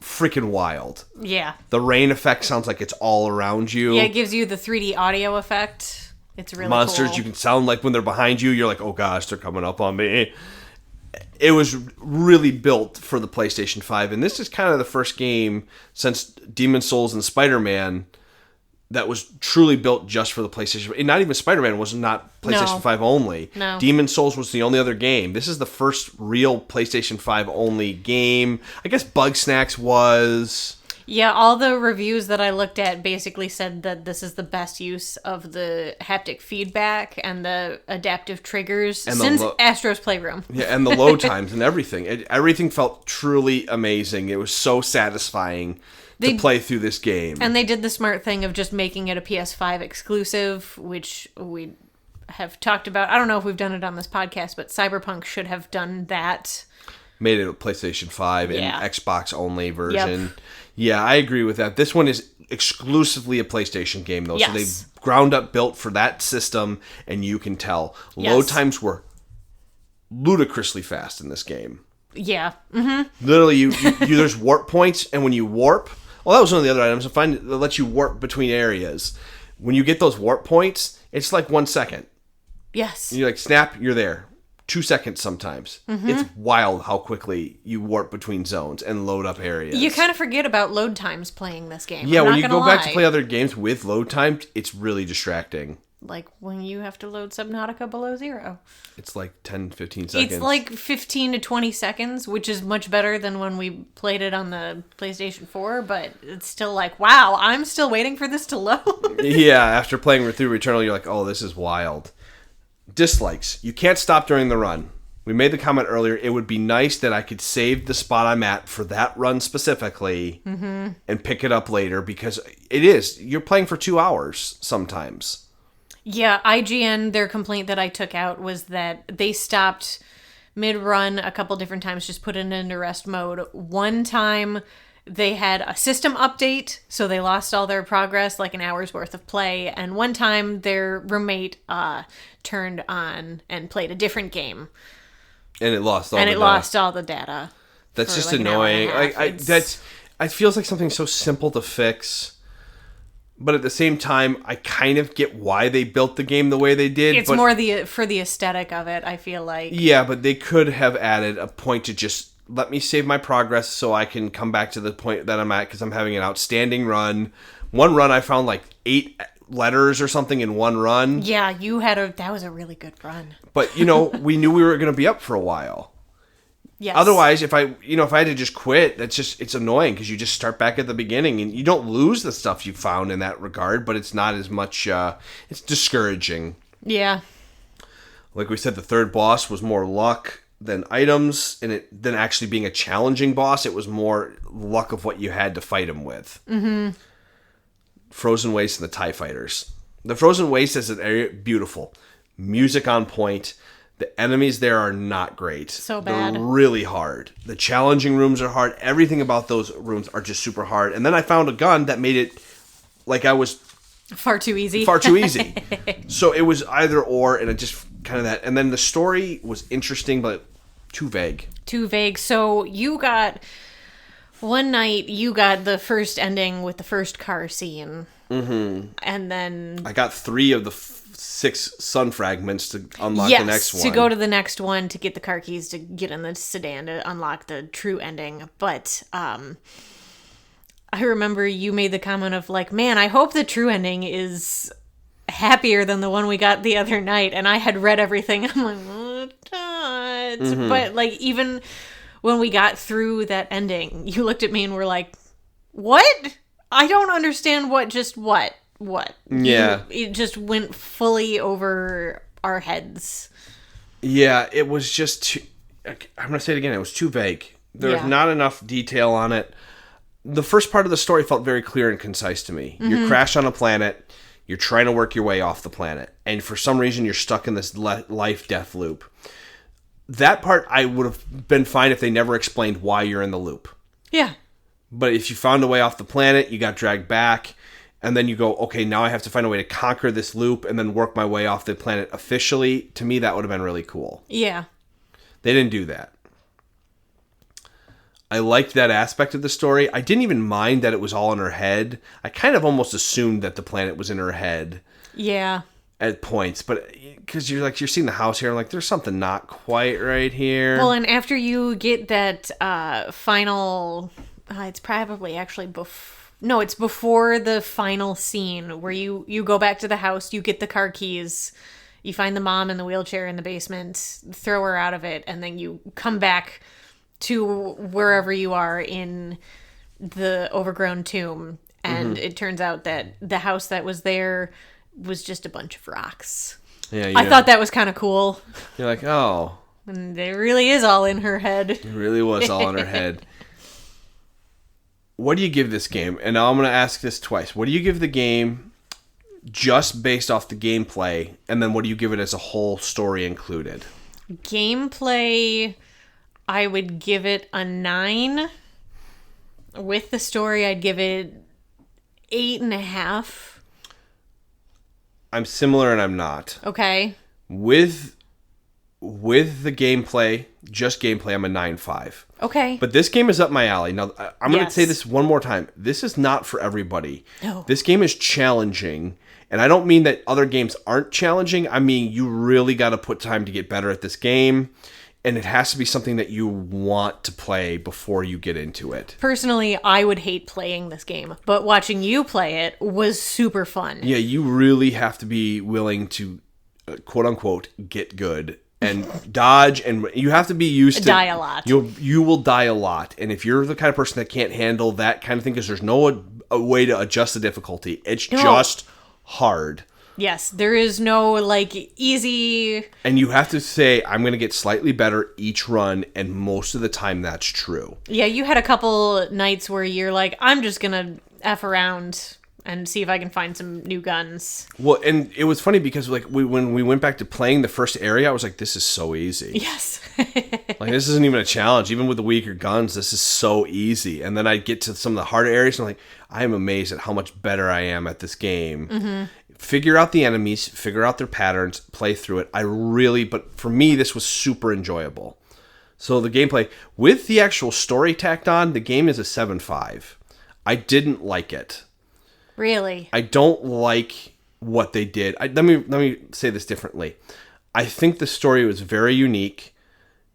Freaking wild.
Yeah.
The rain effect sounds like it's all around you.
Yeah, it gives you the 3D audio effect. It's really
Monsters,
cool.
you can sound like when they're behind you, you're like, oh gosh, they're coming up on me. It was really built for the PlayStation 5, and this is kind of the first game since Demon's Souls and Spider-Man that was truly built just for the PlayStation. And not even Spider-Man was not PlayStation 5 only.
No.
Demon's Souls was the only other game. This is the first real PlayStation 5 only game. I guess Bugsnax was.
Yeah, all the reviews that I looked at basically said that this is the best use of the haptic feedback and the adaptive triggers
And
since Astro's Playroom.
Yeah, and the load times and everything. Everything felt truly amazing. It was so satisfying to play through this game.
And they did the smart thing of just making it a PS5 exclusive, which we have talked about. I don't know if we've done it on this podcast, but Cyberpunk should have done that.
Made it a PlayStation 5 and Xbox only version.
Yep.
Yeah, I agree with that. This one is exclusively a PlayStation game, though.
Yes.
So they ground up built for that system, and you can tell.
Yes.
Load times were ludicrously fast in this game.
Yeah.
Literally, you there's warp points, and when you warp... Well, that was one of the other items. I find that lets you warp between areas. When you get those warp points, it's like 1 second.
Yes.
And you're like, snap, you're there. 2 seconds sometimes. It's wild how quickly you warp between zones and load up areas.
You kind of forget about load times playing this game.
Yeah,
I'm
when
not
you
gonna
go back
lie.
to play other games with load time, it's really distracting.
Like when you have to load Subnautica below zero.
It's like 10, 15 seconds.
It's like 15 to 20 seconds, which is much better than when we played it on the PlayStation 4, but it's still like, wow, I'm still waiting for this to load.
Yeah, after playing through Returnal, you're like, oh, this is wild. Dislikes. You can't stop during the run. We made the comment earlier, it would be nice that I could save the spot I'm at for that run specifically and pick it up later, because you're playing for 2 hours sometimes.
Yeah, IGN, their complaint that I took out was that they stopped mid-run a couple different times, just put it into rest mode. One time they had a system update, so they lost all their progress, like an hour's worth of play. And one time their roommate turned on and played a different game.
And it lost all
the data.
That's just
like an hour
annoying.
and a half.
It feels like something so simple to fix. But at the same time, I kind of get why they built the game the way they did.
It's more for the aesthetic of it, I feel like.
Yeah, but they could have added a point to just let me save my progress so I can come back to the point that I'm at, because I'm having an outstanding run. One run I found like 8 letters or something in one run.
Yeah, that was a really good run.
But, we knew we were going to be up for a while.
Yes.
Otherwise, if I had to just quit, it's annoying because you just start back at the beginning and you don't lose the stuff you found in that regard, but it's not as much, it's discouraging.
Yeah.
Like we said, the third boss was more luck than items, and than actually being a challenging boss. It was more luck of what you had to fight him with. Mm-hmm. Frozen Waste and the TIE Fighters. The Frozen Waste is an area, beautiful. Music on point. The enemies there are not great.
So bad.
They're really hard. The challenging rooms are hard. Everything about those rooms are just super hard. And then I found a gun that made it like I was...
Far too easy.
So it was either or, and it just kind of that. And then the story was interesting, but too vague.
So one night you got the first ending with the first car scene. Mm-hmm. And then...
I got 3 of the 6 sun fragments to unlock the next one.
To go to the next one to get the car keys to get in the sedan to unlock the true ending. But, I remember you made the comment of like, man, I hope the true ending is happier than the one we got the other night. And I had read everything. I'm like, oh, God. Mm-hmm. But like, even when we got through that ending, you looked at me and were like, what? I don't understand what. Yeah. It just went fully over our heads.
Yeah, it was just too, I'm going to say it again. It was too vague. There was not enough detail on it. The first part of the story felt very clear and concise to me. Mm-hmm. You're crashed on a planet. You're trying to work your way off the planet. And for some reason, you're stuck in this life-death loop. That part, I would have been fine if they never explained why you're in the loop.
Yeah.
But if you found a way off the planet, you got dragged back, and then you go, okay, now I have to find a way to conquer this loop and then work my way off the planet officially. To me, that would have been really cool.
Yeah.
They didn't do that. I liked that aspect of the story. I didn't even mind that it was all in her head. I kind of almost assumed that the planet was in her head.
Yeah.
At points, but because you're seeing the house here, I'm like, there's something not quite right here.
Well, and after you get that final, it's probably actually it's before the final scene where you go back to the house, you get the car keys, you find the mom in the wheelchair in the basement, throw her out of it, and then you come back to wherever you are in the overgrown tomb, and it turns out that the house that was there was just a bunch of rocks. Yeah, I thought that was kind of cool.
You're like, oh.
And it really is all in her head.
It really was all in her head. What do you give this game? And now I'm going to ask this twice. What do you give the game just based off the gameplay? And then what do you give it as a whole, story included?
Gameplay, I would give it a 9. With the story, I'd give it 8.5.
I'm similar and I'm not.
Okay.
With the gameplay, just gameplay, I'm a 9.5.
Okay.
But this game is up my alley. Now, I'm going to say this one more time. This is not for everybody.
No.
This game is challenging. And I don't mean that other games aren't challenging. I mean, you really got to put time to get better at this game. And it has to be something that you want to play before you get into it.
Personally, I would hate playing this game. But watching you play it was super fun.
Yeah, you really have to be willing to, quote unquote, get good. And dodge, and you have to be used to...
Die a lot.
You will die a lot. And if you're the kind of person that can't handle that kind of thing, because there's no a way to adjust the difficulty. It's just hard.
Yes, there is no, easy...
And you have to say, I'm going to get slightly better each run, and most of the time that's true.
Yeah, you had a couple nights where you're like, I'm just going to F around and see if I can find some new guns.
Well, and it was funny because when we went back to playing the first area, I was like, this is so easy.
Yes.
This isn't even a challenge. Even with the weaker guns, this is so easy. And then I get to some of the harder areas, and I'm like, I am amazed at how much better I am at this game. Mm-hmm. Figure out the enemies, figure out their patterns, play through it. But for me, this was super enjoyable. So the gameplay, with the actual story tacked on, the game is a 7.5. I didn't like it.
Really?
I don't like what they did. Let me say this differently. I think the story was very unique.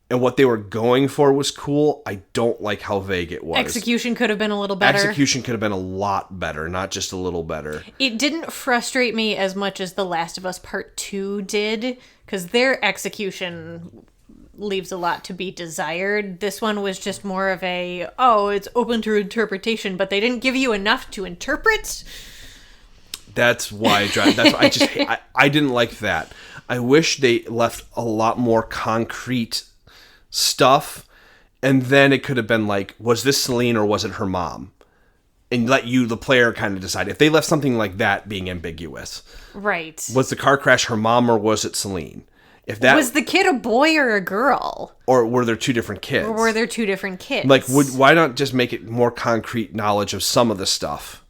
and what they were going for was cool. I don't like how vague it was.
Execution could have been a little better.
Execution could have been a lot better, not just a little better.
It didn't frustrate me as much as The Last of Us Part 2 did, because their execution leaves a lot to be desired. This one was just more of it's open to interpretation, but they didn't give you enough to interpret.
That's why I didn't like that. I wish they left a lot more concrete stuff, and then it could have been like, was this Celine or was it her mom? And let you, the player, kind of decide. If they left something like that being ambiguous.
Right.
Was the car crash her mom or was it Celine? If that
was the kid a boy or a girl?
Or were there two different kids? Like, why not just make it more concrete knowledge of some of the stuff?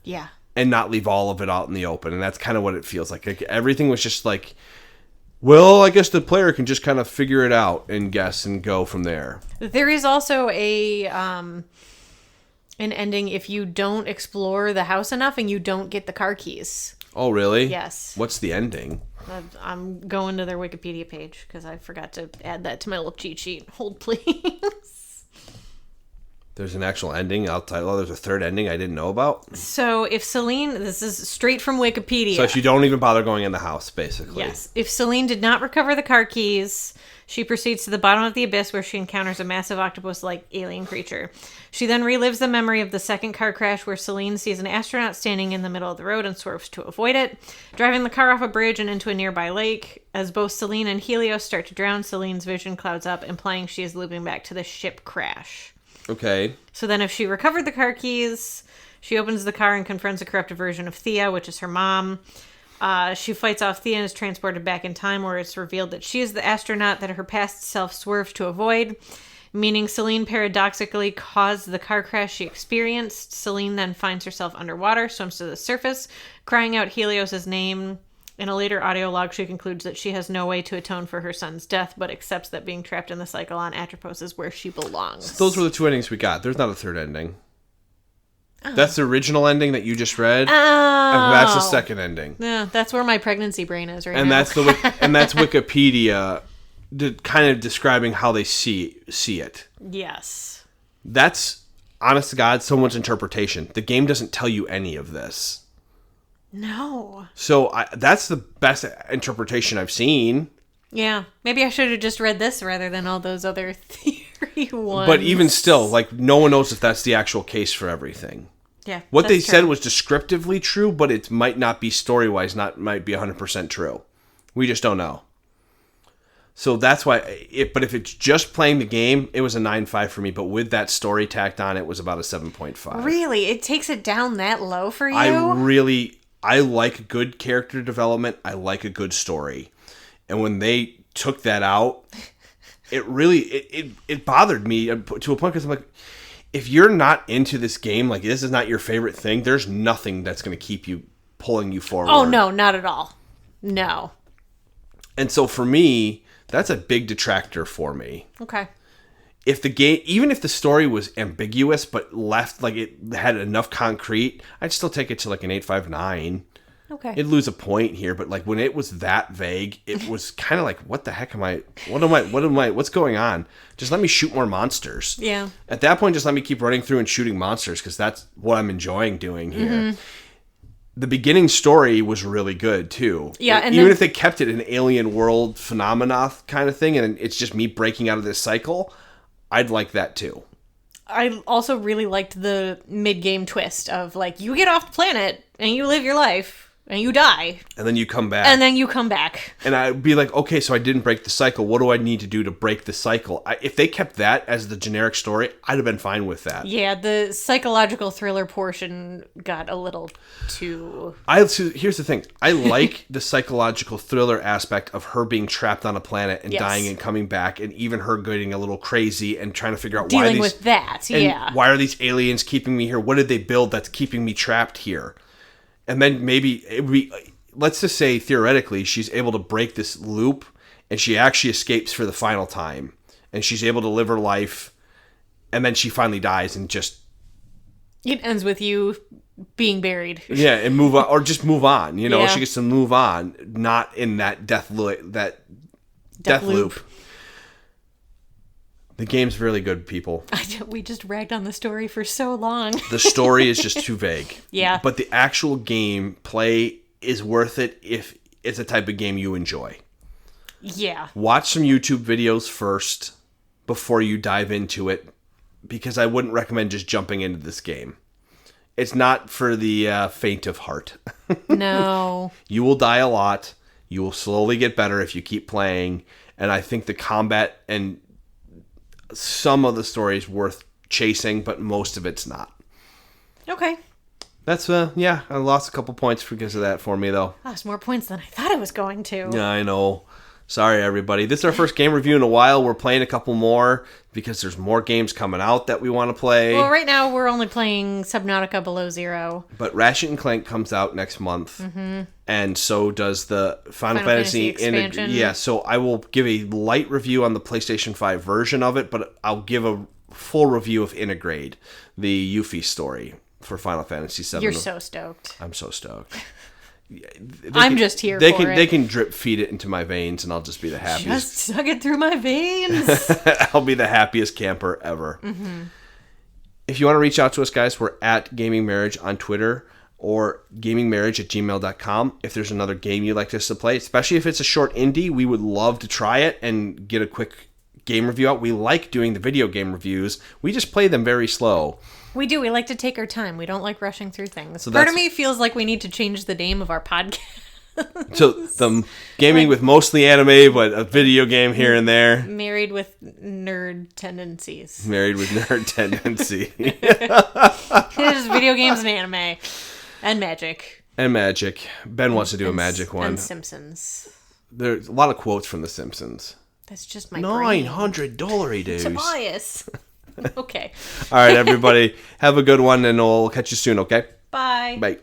Yeah.
And not leave all of it out in the open. And that's kind of what it feels like. Like, everything was just like, well, I guess the player can just kind of figure it out and guess and go from there.
There is also an ending if you don't explore the house enough and you don't get the car keys.
Oh, really?
Yes.
What's the ending?
I'm going to their Wikipedia page because I forgot to add that to my little cheat sheet. Hold, please.
There's an actual ending. I'll tell you, there's a third ending I didn't know about.
So if Celine, this is straight from Wikipedia.
So if you don't even bother going in the house, basically.
Yes. If Celine did not recover the car keys, she proceeds to the bottom of the abyss where she encounters a massive octopus-like alien creature. She then relives the memory of the second car crash where Celine sees an astronaut standing in the middle of the road and swerves to avoid it, driving the car off a bridge and into a nearby lake. As both Celine and Helios start to drown, Celine's vision clouds up, implying she is looping back to the ship crash.
Okay.
So then if she recovered the car keys, she opens the car and confronts a corrupted version of Thea, which is her mom. She fights off Thea and is transported back in time, where it's revealed that she is the astronaut that her past self swerves to avoid, meaning Celine paradoxically caused the car crash she experienced. Celine then finds herself underwater, swims to the surface, crying out Helios' name. In a later audio log, she concludes that she has no way to atone for her son's death, but accepts that being trapped in the cycle on Atropos is where she belongs.
So those were the two endings we got. There's not a third ending. Oh. That's the original ending that you just read.
Oh.
And that's the second ending.
Yeah, that's where my pregnancy brain is right
and
now.
That's Wikipedia kind of describing how they see it.
Yes.
That's, honest to God, someone's interpretation. The game doesn't tell you any of this.
No.
So that's the best interpretation I've seen.
Yeah. Maybe I should have just read this rather than all those other theory ones.
But even still, like, no one knows if that's the actual case for everything.
Yeah.
What they said was descriptively true, but it might not be story-wise, might be 100% true. We just don't know. So that's why, but if it's just playing the game, it was a 9.5 for me. But with that story tacked on, it was about a 7.5.
Really? It takes it down that low for you?
I like good character development. I like a good story. And when they took that out, it really, it bothered me to a point because I'm like, if you're not into this game, like this is not your favorite thing, there's nothing that's going to keep you pulling you forward.
Oh, no, not at all. No.
And so for me, that's a big detractor for me.
Okay.
If the game, even if the story was ambiguous but left like it had enough concrete, I'd still take it to like an 8.59.
Okay.
It'd lose a point here, but like when it was that vague, it was kind of like, what the heck what's going on? Just let me shoot more monsters.
Yeah.
At that point, just let me keep running through and shooting monsters because that's what I'm enjoying doing here. Mm-hmm. The beginning story was really good too.
Yeah, and
even if they kept it an alien world phenomena kind of thing, and it's just me breaking out of this cycle, I'd like that too.
I also really liked the mid-game twist of like, you get off the planet and you live your life and you die.
And then you come back. And I'd be like, okay, so I didn't break the cycle. What do I need to do to break the cycle? If they kept that as the generic story, I'd have been fine with that.
Yeah, the psychological thriller portion got a little too...
So here's the thing. I like the psychological thriller aspect of her being trapped on a planet and dying and coming back, and even her getting a little crazy and trying to figure out
dealing with that, yeah.
Why are these aliens keeping me here? What did they build that's keeping me trapped here? And then maybe it would be, let's just say theoretically, she's able to break this loop and she actually escapes for the final time and she's able to live her life and then she finally dies and just...
It ends with you being buried.
Yeah, and move on, or just move on, you know,
yeah.
She gets to move on, not in that death loop. The game's really good, people.
We just ragged on the story for so long.
The story is just too vague.
Yeah.
But the actual game play is worth it if it's a type of game you enjoy.
Yeah.
Watch some YouTube videos first before you dive into it, because I wouldn't recommend just jumping into this game. It's not for the faint of heart.
No.
You will die a lot. You will slowly get better if you keep playing. And I think the combat and some of the story is worth chasing, but most of it's not.
Okay.
That's, I lost a couple points because of that for me, though.
Lost more points than I thought I was going to.
Yeah, I know. Sorry, everybody. This is our first game review in a while. We're playing a couple more because there's more games coming out that we want to play.
Well, right now we're only playing Subnautica Below Zero.
But Ratchet and Clank comes out next month. Mm-hmm. And so does the Final Fantasy
expansion.
Yeah, so I will give a light review on the PlayStation 5 version of it, but I'll give a full review of Integrate, the Yuffie story for Final Fantasy 7.
You're so stoked.
I'm so stoked.
Just here
they
for
can,
it.
They can drip feed it into my veins, and I'll just be the happiest.
Just suck it through my veins.
I'll be the happiest camper ever. Mm-hmm. If you want to reach out to us, guys, we're at Gaming Marriage on Twitter or gamingmarriage@gmail.com. If there's another game you'd like us to play, especially if it's a short indie, we would love to try it and get a quick game review out. We like doing the video game reviews. We just play them very slow.
We do. We like to take our time. We don't like rushing through things.
So
Part of me feels like we need to change the name of our podcast.
So the gaming with mostly anime, but a video game here and there.
Married with nerd tendencies.
Married with nerd tendency.
There's video games and anime. And magic.
And magic. Ben wants to do a magic one.
And Simpsons.
There's a lot of quotes from The Simpsons.
That's just my brain.
$900 dues.
Tobias. Okay.
All right, everybody. Have a good one, and we'll catch you soon, okay?
Bye.
Bye.